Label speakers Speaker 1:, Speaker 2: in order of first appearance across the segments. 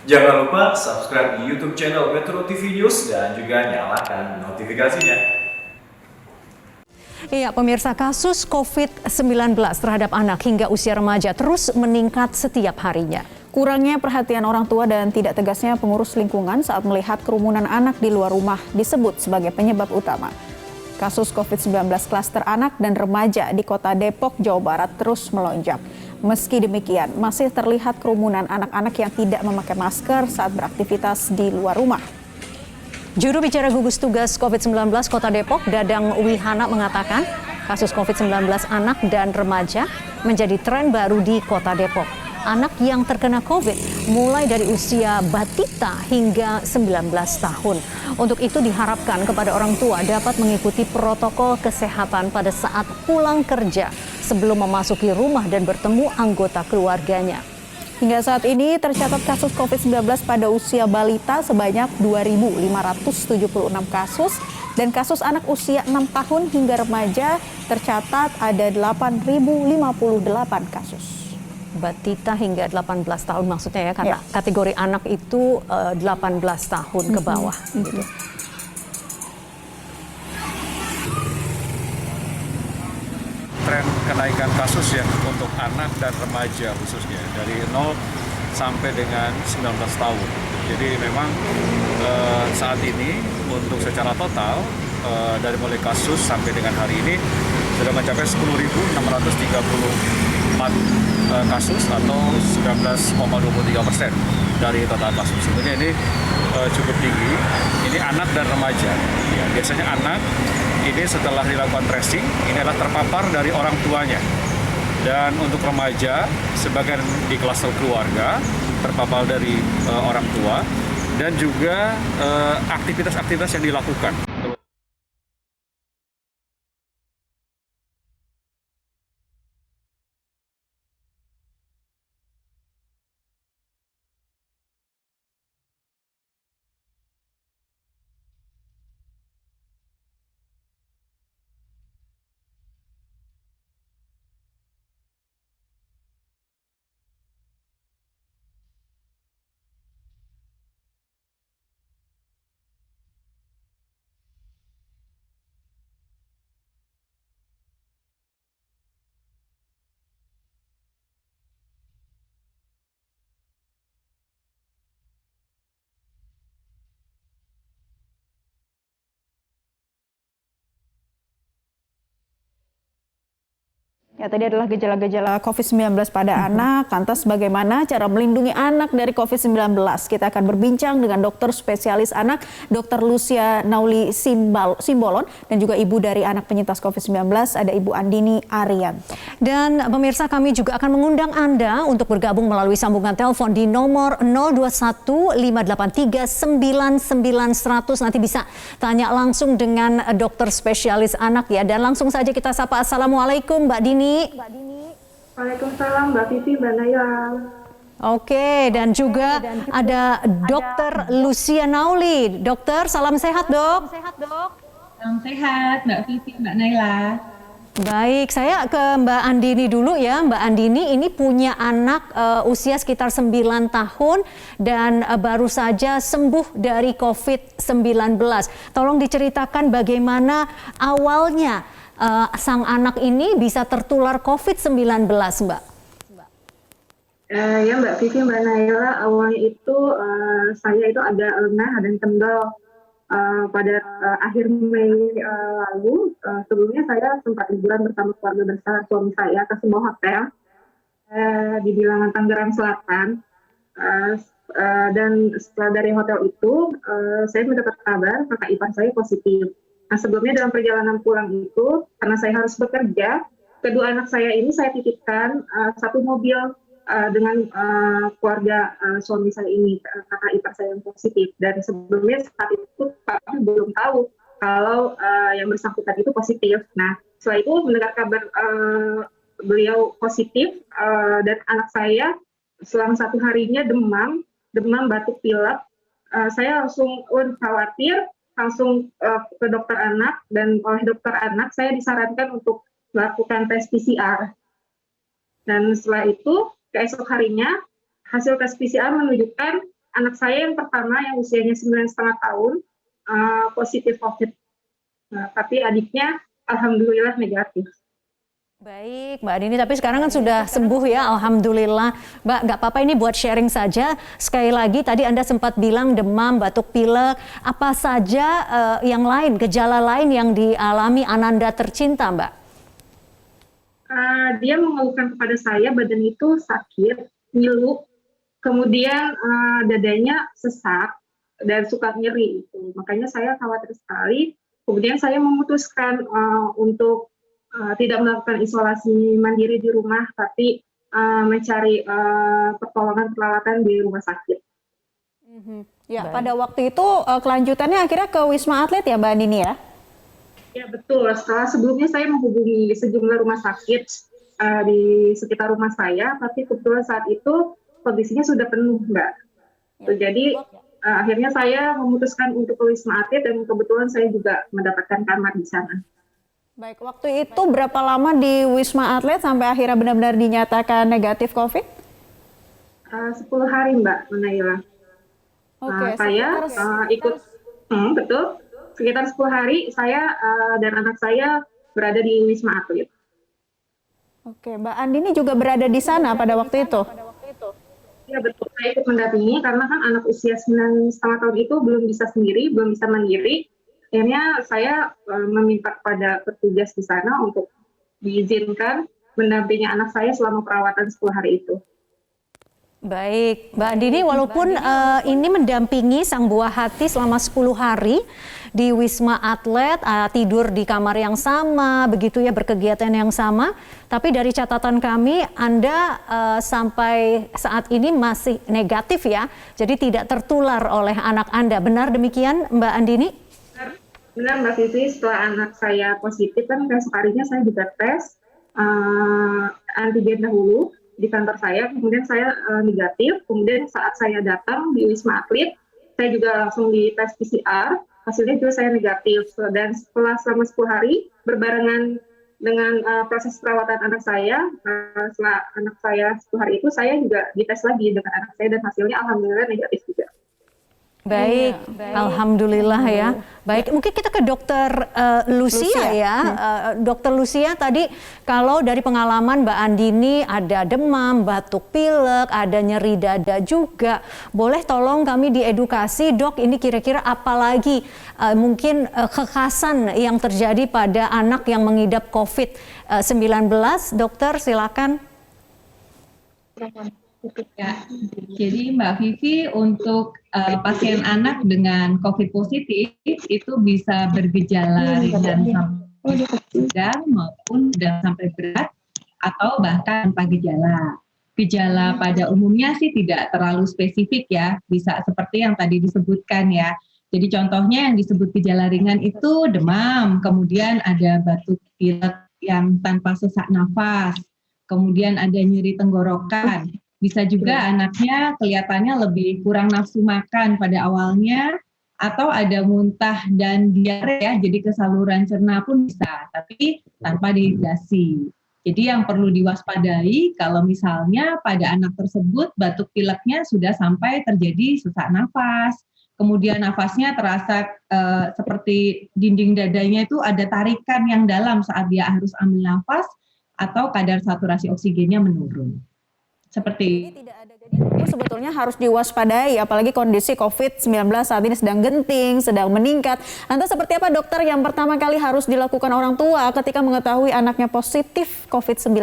Speaker 1: Jangan lupa subscribe di YouTube channel Metro TV News dan juga nyalakan notifikasinya.
Speaker 2: Iya, pemirsa, kasus COVID-19 terhadap anak hingga usia remaja terus meningkat setiap harinya.
Speaker 3: Kurangnya perhatian orang tua dan tidak tegasnya pengurus lingkungan saat melihat kerumunan anak di luar rumah disebut sebagai penyebab utama. Kasus COVID-19 klaster anak dan remaja di kota Depok, Jawa Barat terus melonjak. Meski demikian, masih terlihat kerumunan anak-anak yang tidak memakai masker saat beraktivitas di luar rumah.
Speaker 2: Juru bicara gugus tugas COVID-19 Kota Depok, Dadang Wihana, mengatakan kasus COVID-19 anak dan remaja menjadi tren baru di Kota Depok. Anak yang terkena COVID mulai dari usia batita hingga 19 tahun. Untuk itu diharapkan kepada orang tua dapat mengikuti protokol kesehatan pada saat pulang kerja sebelum memasuki rumah dan bertemu anggota keluarganya.
Speaker 3: Hingga saat ini tercatat kasus COVID-19 pada usia balita sebanyak 2.576 kasus dan kasus anak usia 6 tahun hingga remaja tercatat ada 8.058 kasus.
Speaker 2: Batita hingga 18 tahun maksudnya ya, karena kategori anak itu 18 tahun ke bawah. Gitu.
Speaker 4: Tren kenaikan kasus ya untuk anak dan remaja khususnya dari 0 sampai dengan 19 tahun. Jadi memang saat ini untuk secara total dari mulai kasus sampai dengan hari ini sudah mencapai 10.634 kasus atau 19,23% dari total kasus. Sebenarnya ini cukup tinggi. Ini anak dan remaja. Ya, biasanya anak ini setelah dilakukan tracing, ini adalah terpapar dari orang tuanya. Dan untuk remaja, sebagian di klaster keluarga, terpapar dari orang tua, dan juga aktivitas-aktivitas yang dilakukan.
Speaker 3: Ya, tadi adalah gejala-gejala COVID-19 pada anak. Lantas bagaimana cara melindungi anak dari COVID-19? Kita akan berbincang dengan dokter spesialis anak, Dr. Lucia Nauli Simbolon, dan juga ibu dari anak penyintas COVID-19, ada Ibu Andini Arianto.
Speaker 2: Dan pemirsa, kami juga akan mengundang Anda untuk bergabung melalui sambungan telepon di nomor 021-583-99100. Nanti bisa tanya langsung dengan dokter spesialis anak ya. Dan langsung saja kita sapa. Assalamualaikum Mbak Dini.
Speaker 5: Waalaikumsalam Mbak Vivi, Mbak Naya.
Speaker 2: Oke, dan juga ada Dokter Lucia Nauli. Dokter, salam sehat dok.
Speaker 5: Salam sehat Mbak Vivi, Mbak Naila.
Speaker 2: Baik, saya ke Mbak Andini dulu ya. Mbak Andini ini punya anak usia sekitar 9 tahun dan baru saja sembuh dari COVID-19. Tolong diceritakan bagaimana awalnya sang anak ini bisa tertular COVID-19, Mbak.
Speaker 5: Ya Mbak Vivi, Mbak Naila, awalnya itu saya itu agak lengah dan kendal pada akhir Mei lalu. Sebelumnya saya sempat liburan bersama keluarga besar suami saya ke sebuah hotel di Bilangan Tangerang Selatan. Dan setelah dari hotel itu, saya mendapat kabar kakak ipar saya positif. Nah, sebelumnya dalam perjalanan pulang itu, karena saya harus bekerja, kedua anak saya ini saya titipkan satu mobil dengan keluarga suami saya ini, kakak ipar saya yang positif. Dan sebelumnya saat itu kami belum tahu kalau yang bersangkutan itu positif. Nah, setelah itu mendengar kabar beliau positif dan anak saya selama 1 harinya demam, batuk pilek, saya langsung khawatir, langsung ke dokter anak, dan oleh dokter anak saya disarankan untuk melakukan tes PCR. Dan setelah itu keesok harinya hasil tes PCR menunjukkan anak saya yang pertama yang usianya 9,5 tahun positif COVID. Nah, tapi adiknya alhamdulillah negatif.
Speaker 2: Baik, Mbak Dini, tapi sekarang kan sudah sembuh ya, alhamdulillah. Mbak, nggak apa-apa, ini buat sharing saja. Sekali lagi, tadi Anda sempat bilang demam, batuk pilek, apa saja yang lain, gejala lain yang dialami Ananda tercinta, Mbak?
Speaker 5: Dia mengeluhkan kepada saya badan itu sakit, ngilu, kemudian dadanya sesak dan suka nyeri. Makanya saya khawatir sekali. Kemudian saya memutuskan untuk tidak melakukan isolasi mandiri di rumah, tapi mencari pertolongan perawatan di rumah sakit.
Speaker 3: Ya, pada waktu itu kelanjutannya akhirnya ke Wisma Atlet ya Mbak Dini ya?
Speaker 5: Ya betul, sebelumnya saya menghubungi sejumlah rumah sakit di sekitar rumah saya, tapi kebetulan saat itu kondisinya sudah penuh, Mbak. Jadi akhirnya saya memutuskan untuk ke Wisma Atlet dan kebetulan saya juga mendapatkan kamar di sana.
Speaker 3: Baik, waktu itu berapa lama di Wisma Atlet sampai akhirnya benar-benar dinyatakan negatif COVID?
Speaker 5: 10 hari, Mbak Naila.
Speaker 3: Oke,
Speaker 5: saya ikut, betul, sekitar 10 hari saya dan anak saya berada di Wisma Atlet.
Speaker 3: Oke, Mbak Andini juga berada di sana pada waktu itu?
Speaker 5: Ya betul, saya ikut mendampingi karena kan anak usia 9,5 tahun itu belum bisa sendiri, belum bisa mandiri. Akhirnya saya meminta kepada petugas di sana untuk diizinkan mendampingi anak saya selama perawatan 10 hari itu.
Speaker 2: Baik, Mbak Andini, walaupun ini mendampingi sang buah hati selama 10 hari di Wisma Atlet, tidur di kamar yang sama, begitu ya, berkegiatan yang sama, tapi dari catatan kami, Anda sampai saat ini masih negatif ya, jadi tidak tertular oleh anak Anda. Benar demikian, Mbak Andini?
Speaker 5: Benar, Mbak Vivi, setelah anak saya positif kan keesok harinya saya juga tes antigen dahulu di kantor saya, kemudian saya negatif, kemudian saat saya datang di Wisma Atlet, saya juga langsung dites PCR, hasilnya juga saya negatif, dan selama 10 hari berbarengan dengan proses perawatan anak saya, setelah anak saya 10 hari itu, saya juga dites lagi dengan anak saya dan hasilnya alhamdulillah negatif juga.
Speaker 2: Baik, alhamdulillah ya. Baik, mungkin kita ke Dokter Lucia ya. Dokter Lucia, tadi kalau dari pengalaman Mbak Andini ada demam, batuk pilek, ada nyeri dada juga. Boleh tolong kami diedukasi, Dok, ini kira-kira apa lagi mungkin kekhasan yang terjadi pada anak yang mengidap COVID-19? Dokter, silakan.
Speaker 6: Ya, jadi Mbak Vivi, untuk pasien anak dengan COVID positif itu bisa bergejala ringan sampai sedang maupun sedang sampai berat atau bahkan tanpa gejala. Gejala pada umumnya sih tidak terlalu spesifik ya, bisa seperti yang tadi disebutkan ya. Jadi contohnya yang disebut gejala ringan itu demam, kemudian ada batuk pilek yang tanpa sesak nafas, kemudian ada nyeri tenggorokan. Bisa juga anaknya kelihatannya lebih kurang nafsu makan pada awalnya, atau ada muntah dan diare ya, jadi ke saluran cerna pun bisa, tapi tanpa dehidrasi. Jadi yang perlu diwaspadai kalau misalnya pada anak tersebut batuk pileknya sudah sampai terjadi sesak nafas, kemudian nafasnya terasa seperti dinding dadanya itu ada tarikan yang dalam saat dia harus ambil nafas, atau kadar saturasi oksigennya menurun. Seperti
Speaker 3: tidak ada gejala itu sebetulnya harus diwaspadai, apalagi kondisi COVID-19 saat ini sedang genting, sedang meningkat. Lantas seperti apa dokter yang pertama kali harus dilakukan orang tua ketika mengetahui anaknya positif COVID-19?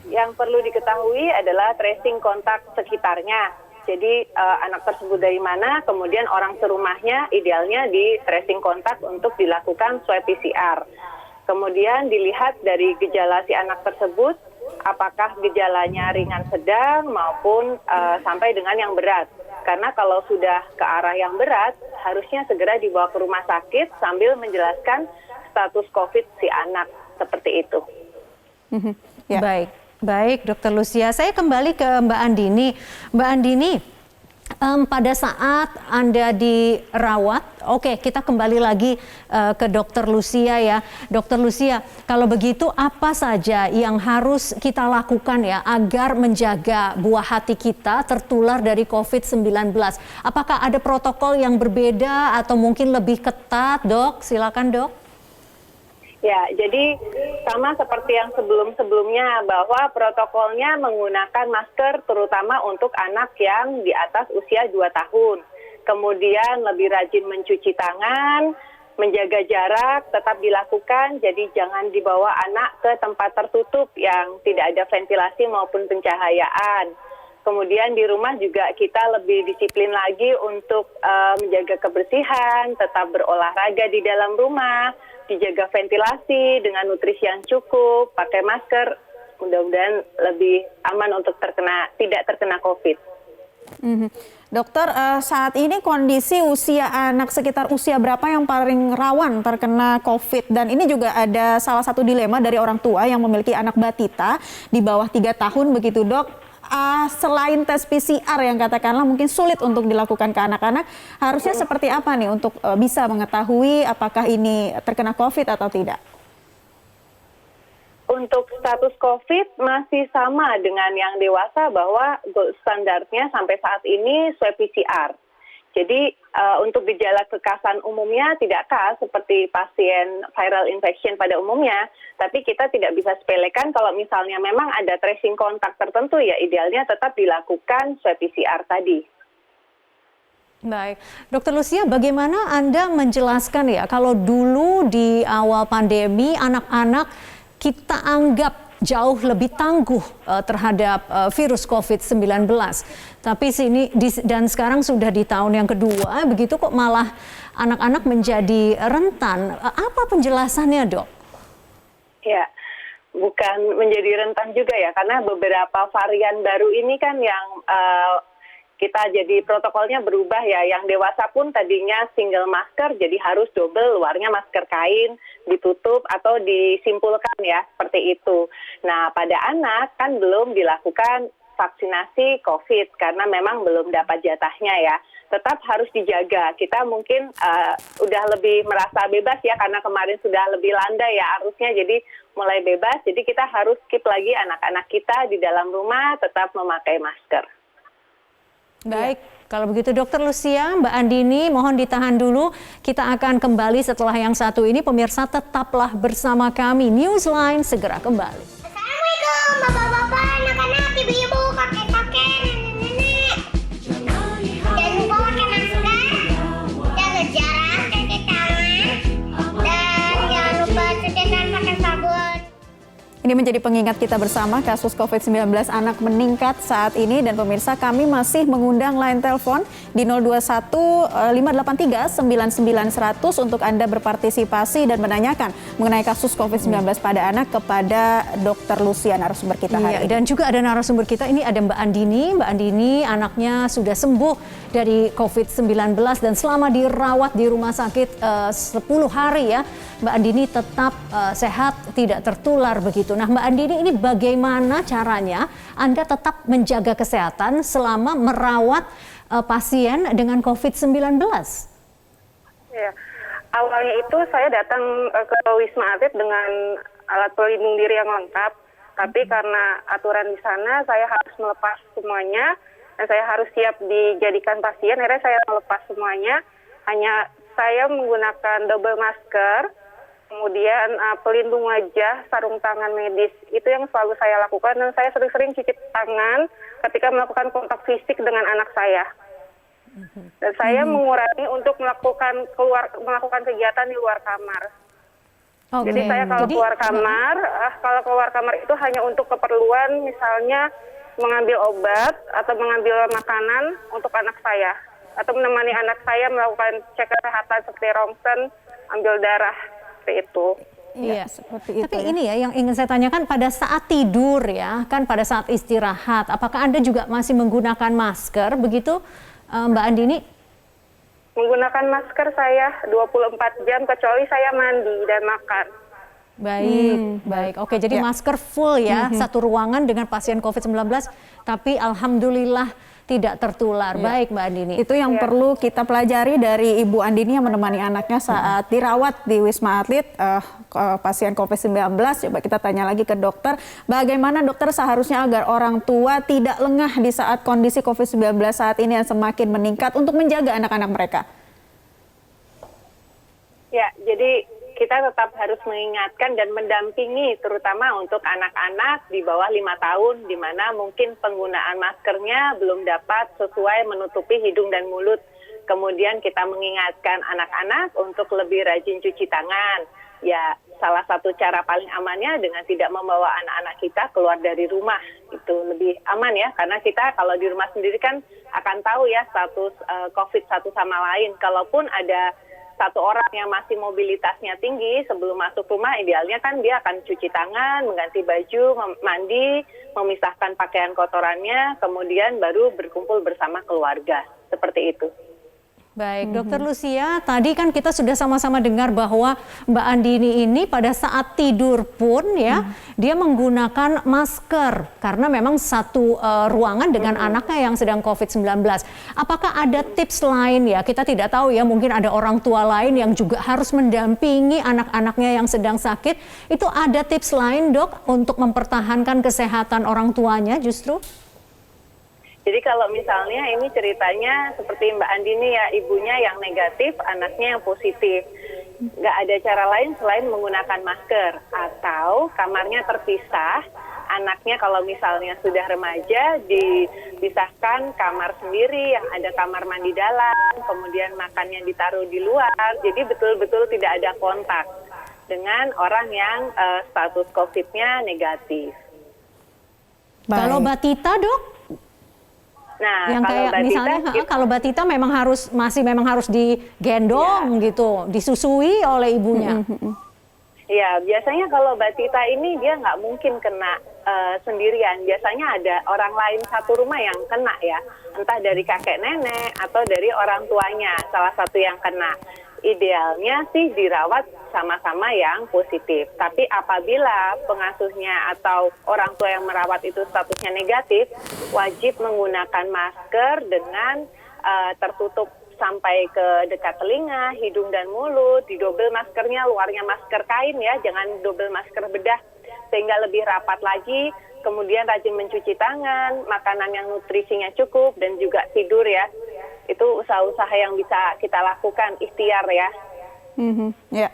Speaker 7: Yang perlu diketahui adalah tracing kontak sekitarnya. Jadi anak tersebut dari mana, kemudian orang serumahnya idealnya di tracing kontak untuk dilakukan swab PCR. Kemudian dilihat dari gejala si anak tersebut, apakah gejalanya ringan sedang maupun sampai dengan yang berat. Karena kalau sudah ke arah yang berat, harusnya segera dibawa ke rumah sakit sambil menjelaskan status COVID si anak, seperti itu.
Speaker 2: Ya. Baik, Dokter Lucia. Saya kembali ke Mbak Andini. Mbak Andini, pada saat Anda dirawat, oke, kita kembali lagi ke Dokter Lucia ya. Dokter Lucia, kalau begitu apa saja yang harus kita lakukan ya agar menjaga buah hati kita tertular dari COVID-19? Apakah ada protokol yang berbeda atau mungkin lebih ketat, Dok? Silakan, Dok.
Speaker 7: Ya, jadi sama seperti yang sebelum-sebelumnya bahwa protokolnya menggunakan masker terutama untuk anak yang di atas usia 2 tahun. Kemudian lebih rajin mencuci tangan, menjaga jarak tetap dilakukan, jadi jangan dibawa anak ke tempat tertutup yang tidak ada ventilasi maupun pencahayaan. Kemudian di rumah juga kita lebih disiplin lagi untuk menjaga kebersihan, tetap berolahraga di dalam rumah, dijaga ventilasi dengan nutrisi yang cukup, pakai masker, mudah-mudahan lebih aman untuk tidak terkena COVID.
Speaker 3: Dokter, saat ini kondisi usia anak sekitar usia berapa yang paling rawan terkena COVID? Dan ini juga ada salah satu dilema dari orang tua yang memiliki anak batita di bawah 3 tahun begitu, Dok. Selain tes PCR yang katakanlah mungkin sulit untuk dilakukan ke anak-anak, harusnya seperti apa nih untuk bisa mengetahui apakah ini terkena COVID atau tidak?
Speaker 7: Untuk status COVID masih sama dengan yang dewasa bahwa gold standarnya sampai saat ini swab PCR. Jadi untuk gejala kekasan umumnya tidak khas seperti pasien viral infection pada umumnya, tapi kita tidak bisa sepelekan kalau misalnya memang ada tracing kontak tertentu ya idealnya tetap dilakukan swab PCR tadi.
Speaker 2: Baik, Dokter Lucia, bagaimana Anda menjelaskan ya kalau dulu di awal pandemi anak-anak kita anggap jauh lebih tangguh terhadap virus COVID-19. Tapi dan sekarang sudah di tahun yang kedua, begitu kok malah anak-anak menjadi rentan. Apa penjelasannya, Dok?
Speaker 7: Ya, bukan menjadi rentan juga ya, karena beberapa varian baru ini kan yang kita jadi protokolnya berubah ya. Yang dewasa pun tadinya single masker jadi harus double, luarnya masker kain, ditutup atau disimpulkan ya, seperti itu. Nah, pada anak kan belum dilakukan vaksinasi COVID karena memang belum dapat jatahnya ya. Tetap harus dijaga. Kita mungkin udah lebih merasa bebas ya karena kemarin sudah lebih landai ya arusnya, jadi mulai bebas. Jadi kita harus keep lagi anak-anak kita di dalam rumah tetap memakai masker.
Speaker 2: Baik, kalau begitu Dokter Lucia, Mbak Andini mohon ditahan dulu. Kita akan kembali setelah yang satu ini. Pemirsa tetaplah bersama kami. Newsline segera kembali.
Speaker 8: Assalamualaikum bapak-bapak, anak-anak, ibu-ibu, kakek-kakek, nenek-nenek. Jangan lupa pakai masker, jaga jarak, cuci tangan, dan jangan lupa cuci tangan pakai sabun.
Speaker 3: Ini menjadi pengingat kita bersama, kasus COVID-19 anak meningkat saat ini. Dan pemirsa, kami masih mengundang line telepon di 021-583-99100 untuk Anda berpartisipasi dan menanyakan mengenai kasus COVID-19 pada anak kepada Dr. Lucia, narasumber kita hari ini.
Speaker 2: Dan juga ada narasumber kita, ini ada Mbak Andini. Mbak Andini anaknya sudah sembuh dari COVID-19 dan selama dirawat di rumah sakit 10 hari ya. Mbak Andini tetap sehat, tidak tertular begitu. Nah, Mbak Andini, ini bagaimana caranya Anda tetap menjaga kesehatan selama merawat pasien dengan COVID-19?
Speaker 5: Ya, awalnya itu saya datang ke Wisma Atlet dengan alat pelindung diri yang lengkap, tapi karena aturan di sana saya harus melepas semuanya dan saya harus siap dijadikan pasien. Akhirnya saya melepas semuanya, hanya saya menggunakan double masker, kemudian pelindung wajah, sarung tangan medis, itu yang selalu saya lakukan, dan saya sering-sering cuci tangan ketika melakukan kontak fisik dengan anak saya. Dan saya mengurangi untuk melakukan kegiatan di luar kamar.
Speaker 2: Okay.
Speaker 5: Jadi saya kalau keluar kamar itu hanya untuk keperluan misalnya mengambil obat atau mengambil makanan untuk anak saya, atau menemani anak saya melakukan cek kesehatan seperti ronsen, ambil darah. Itu.
Speaker 2: Iya, seperti itu. Tapi ini ya yang ingin saya tanyakan, pada saat tidur ya, kan pada saat istirahat, apakah Anda juga masih menggunakan masker begitu, Mbak Andini?
Speaker 5: Menggunakan masker saya 24 jam kecuali saya mandi dan makan.
Speaker 2: Baik. Oke, jadi masker full ya, satu ruangan dengan pasien COVID-19, tapi alhamdulillah tidak tertular. Baik Mbak Andini.
Speaker 3: Itu yang perlu kita pelajari dari Ibu Andini yang menemani anaknya saat dirawat di Wisma Atlet pasien COVID-19. Coba kita tanya lagi ke dokter, bagaimana dokter seharusnya agar orang tua tidak lengah di saat kondisi COVID-19 saat ini yang semakin meningkat untuk menjaga anak-anak mereka?
Speaker 7: Ya, jadi kita tetap harus mengingatkan dan mendampingi terutama untuk anak-anak di bawah 5 tahun di mana mungkin penggunaan maskernya belum dapat sesuai menutupi hidung dan mulut. Kemudian kita mengingatkan anak-anak untuk lebih rajin cuci tangan. Ya, salah satu cara paling amannya dengan tidak membawa anak-anak kita keluar dari rumah. Itu lebih aman ya, karena kita kalau di rumah sendiri kan akan tahu ya status COVID satu sama lain. Kalaupun ada satu orang yang masih mobilitasnya tinggi sebelum masuk rumah, idealnya kan dia akan cuci tangan, mengganti baju, mandi, memisahkan pakaian kotorannya, kemudian baru berkumpul bersama keluarga. Seperti itu.
Speaker 2: Baik, Dokter Lucia, tadi kan kita sudah sama-sama dengar bahwa Mbak Andini ini pada saat tidur pun ya, dia menggunakan masker karena memang satu ruangan dengan anaknya yang sedang COVID-19. Apakah ada tips lain ya? Kita tidak tahu ya, mungkin ada orang tua lain yang juga harus mendampingi anak-anaknya yang sedang sakit. Itu ada tips lain, Dok, untuk mempertahankan kesehatan orang tuanya justru?
Speaker 7: Jadi kalau misalnya ini ceritanya seperti Mbak Andini ya, ibunya yang negatif, anaknya yang positif. Nggak ada cara lain selain menggunakan masker. Atau kamarnya terpisah, anaknya kalau misalnya sudah remaja dipisahkan kamar sendiri, yang ada kamar mandi dalam, kemudian makannya ditaruh di luar. Jadi betul-betul tidak ada kontak dengan orang yang status COVID-nya negatif.
Speaker 3: Baik.
Speaker 2: Kalau Batita, Dok?
Speaker 7: Nah,
Speaker 2: Yang
Speaker 7: kalau
Speaker 2: kayak
Speaker 7: Batita,
Speaker 2: misalnya kalau Batita memang harus digendong gitu, disusui oleh ibunya.
Speaker 7: ya biasanya kalau Batita ini dia nggak mungkin kena sendirian. Biasanya ada orang lain satu rumah yang kena ya, entah dari kakek nenek atau dari orang tuanya, salah satu yang kena. Idealnya sih dirawat sama-sama yang positif. Tapi apabila pengasuhnya atau orang tua yang merawat itu statusnya negatif, wajib menggunakan masker dengan tertutup sampai ke dekat telinga, hidung dan mulut, didobel maskernya, luarnya masker kain ya, jangan dobel masker bedah sehingga lebih rapat lagi. Kemudian rajin mencuci tangan, makanan yang nutrisinya cukup dan juga tidur ya. Itu usaha-usaha yang bisa kita lakukan, ikhtiar ya.
Speaker 3: Ya.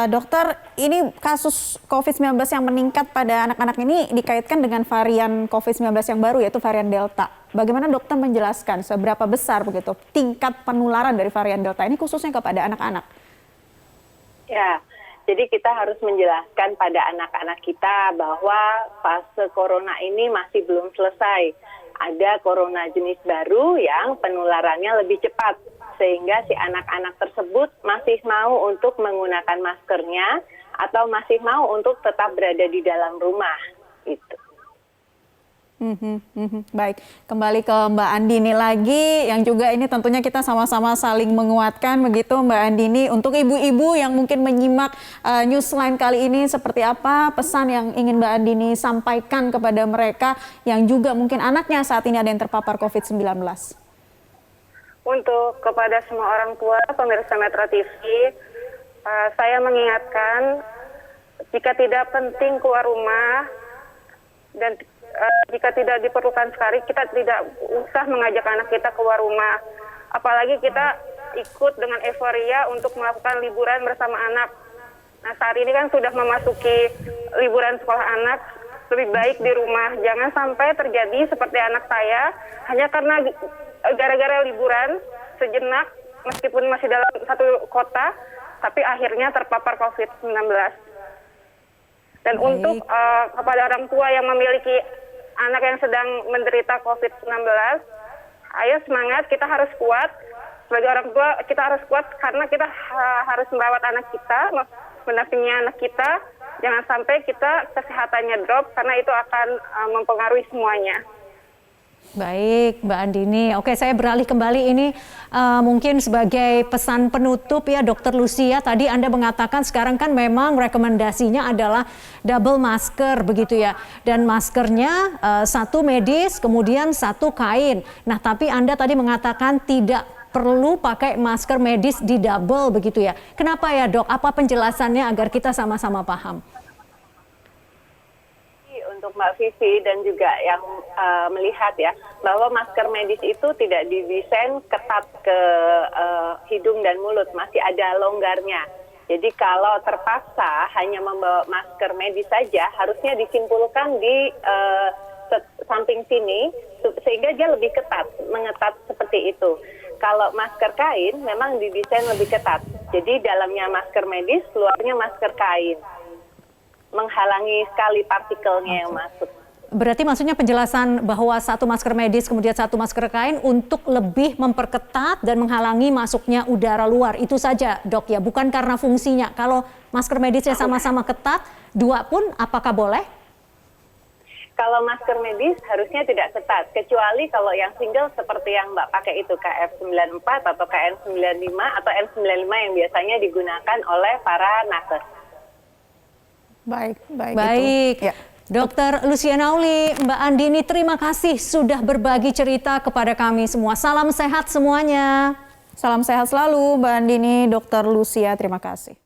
Speaker 3: Dokter, ini kasus COVID-19 yang meningkat pada anak-anak ini dikaitkan dengan varian COVID-19 yang baru yaitu varian Delta. Bagaimana dokter menjelaskan seberapa besar begitu tingkat penularan dari varian Delta ini khususnya kepada anak-anak?
Speaker 7: Ya, jadi kita harus menjelaskan pada anak-anak kita bahwa fase corona ini masih belum selesai. Ada corona jenis baru yang penularannya lebih cepat, sehingga si anak-anak tersebut masih mau untuk menggunakan maskernya atau masih mau untuk tetap berada di dalam rumah. Gitu.
Speaker 3: Baik, kembali ke Mbak Andini lagi, yang juga ini tentunya kita sama-sama saling menguatkan begitu Mbak Andini. Untuk ibu-ibu yang mungkin menyimak Newsline kali ini, seperti apa pesan yang ingin Mbak Andini sampaikan kepada mereka yang juga mungkin anaknya saat ini ada yang terpapar COVID-19?
Speaker 5: Untuk kepada semua orang tua pemirsa Metro TV, saya mengingatkan jika tidak penting keluar rumah dan jika tidak diperlukan sekali, kita tidak usah mengajak anak kita keluar rumah. Apalagi kita ikut dengan euforia untuk melakukan liburan bersama anak. Nah, saat ini kan sudah memasuki liburan sekolah anak, lebih baik di rumah. Jangan sampai terjadi seperti anak saya, hanya karena gara-gara liburan sejenak, meskipun masih dalam satu kota, tapi akhirnya terpapar COVID-19. Dan untuk kepada orang tua yang memiliki anak yang sedang menderita COVID-19, ayo semangat, kita harus kuat. Sebagai orang tua, kita harus kuat karena kita harus merawat anak kita, mendampingi anak kita. Jangan sampai kita kesehatannya drop, karena itu akan mempengaruhi semuanya.
Speaker 2: Baik, Mbak Andini. Oke, saya beralih kembali ini mungkin sebagai pesan penutup ya, Dokter Lucia. Tadi Anda mengatakan sekarang kan memang rekomendasinya adalah double masker begitu ya. Dan maskernya satu medis, kemudian satu kain. Nah, tapi Anda tadi mengatakan tidak perlu pakai masker medis di double begitu ya. Kenapa ya, Dok? Apa penjelasannya agar kita sama-sama paham?
Speaker 7: Untuk Mbak Vivi dan juga yang melihat ya, bahwa masker medis itu tidak didesain ketat ke hidung dan mulut, masih ada longgarnya. Jadi kalau terpaksa hanya membawa masker medis saja, harusnya disimpulkan di samping sini, sehingga dia lebih ketat, mengetat seperti itu. Kalau masker kain memang didesain lebih ketat, jadi dalamnya masker medis, luarnya masker kain, menghalangi sekali partikelnya yang masuk.
Speaker 2: Berarti maksudnya penjelasan bahwa satu masker medis kemudian satu masker kain untuk lebih memperketat dan menghalangi masuknya udara luar. Itu saja, Dok ya, bukan karena fungsinya. Kalau masker medisnya sama-sama ketat, dua pun apakah boleh?
Speaker 7: Kalau masker medis harusnya tidak ketat, kecuali kalau yang single seperti yang Mbak pakai itu KF94 atau KN95 atau N95 yang biasanya digunakan oleh para nakes.
Speaker 3: Baik.
Speaker 2: Ya. Dr. Luciana Auli, Mbak Andini, terima kasih sudah berbagi cerita kepada kami semua. Salam sehat semuanya.
Speaker 3: Salam sehat selalu Mbak Andini, Dr. Lucia, terima kasih.